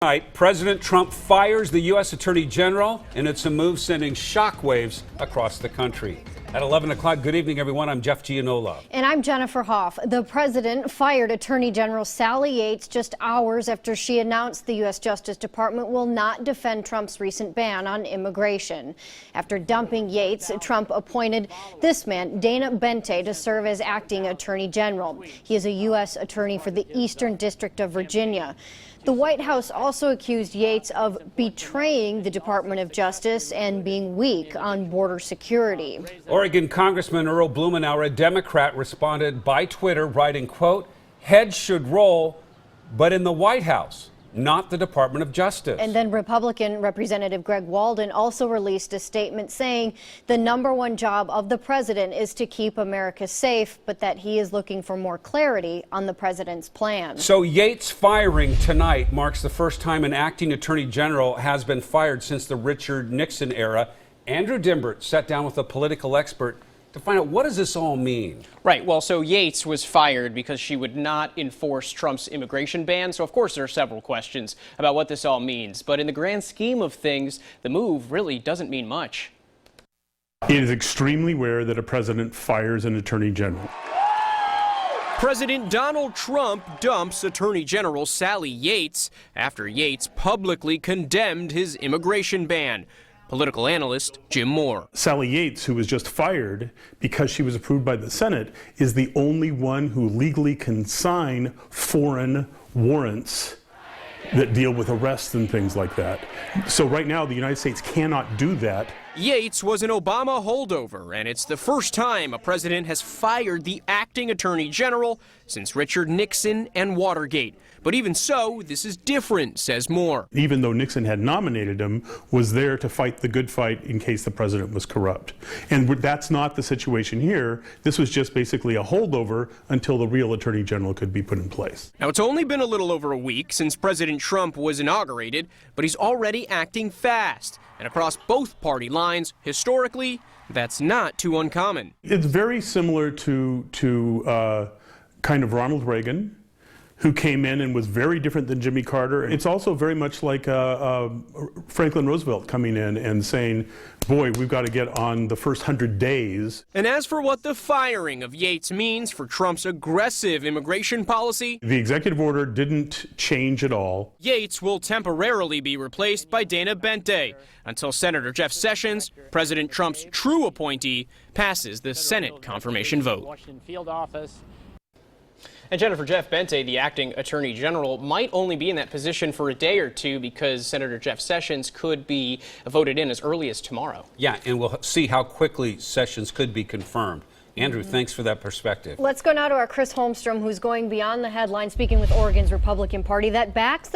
Tonight, President Trump fires the U.S. Attorney General, and it's a move sending shockwaves across the country. At 11 o'clock, good evening, everyone. I'm Jeff Gianola. And I'm Jennifer Hoff. The president fired Attorney General Sally Yates just hours after she announced the U.S. Justice Department will not defend Trump's recent ban on immigration. After dumping Yates, Trump appointed this man, Dana Bente, to serve as acting Attorney General. He is a U.S. attorney for the Eastern District of Virginia. The White House also accused Yates of betraying the Department of Justice and being weak on border security. Oregon Congressman Earl Blumenauer, a Democrat, responded by Twitter, writing, quote, "Heads should roll, but in the White House, not the Department of Justice." And then Republican Representative Greg Walden also released a statement saying the #1 job of the president is to keep America safe, but that he is looking for more clarity on the president's plan. So Yates firing tonight marks the first time an acting attorney general has been fired since the Richard Nixon era. Andrew Dymburt sat down with a political expert to find out, what does this all mean? Right. Well, so Yates was fired because she would not enforce Trump's immigration ban. So, of course, there are several questions about what this all means. But in the grand scheme of things, the move really doesn't mean much. It is extremely rare that a president fires an attorney general. President Donald Trump dumps Attorney General Sally Yates after Yates publicly condemned his immigration ban. Political analyst Jim Moore. Sally Yates, who was just fired because she was approved by the Senate, is the only one who legally can sign foreign warrants that deal with arrests and things like that. So right now, the United States cannot do that. Yates was an Obama holdover, and it's the first time a president has fired the acting attorney general since Richard Nixon and Watergate. But even so, this is different, says Moore. Even though Nixon had nominated him, was there to fight the good fight in case the president was corrupt. And that's not the situation here. This was just basically a holdover until the real attorney general could be put in place. Now, it's only been a little over a week since President Trump was inaugurated, but he's already acting fast. And across both party lines, historically, that's not too uncommon. It's very similar to kind of Ronald Reagan, who came in and was very different than Jimmy Carter. It's also very much like Franklin Roosevelt coming in and saying, boy, we've got to get on the first 100 days. And as for what the firing of Yates means for Trump's aggressive immigration policy, the executive order didn't change at all. Yates will temporarily be replaced by Dana Bente until Senator Jeff Sessions, President Trump's true appointee, passes the Senate confirmation vote. And Jennifer, Jeff Bente, the acting attorney general, might only be in that position for a day or two because Senator Jeff Sessions could be voted in as early as tomorrow. Yeah, and we'll see how quickly Sessions could be confirmed. Andrew, thanks for that perspective. Let's go now to our Chris Holmstrom, who's going beyond the headlines, speaking with Oregon's Republican Party that backs the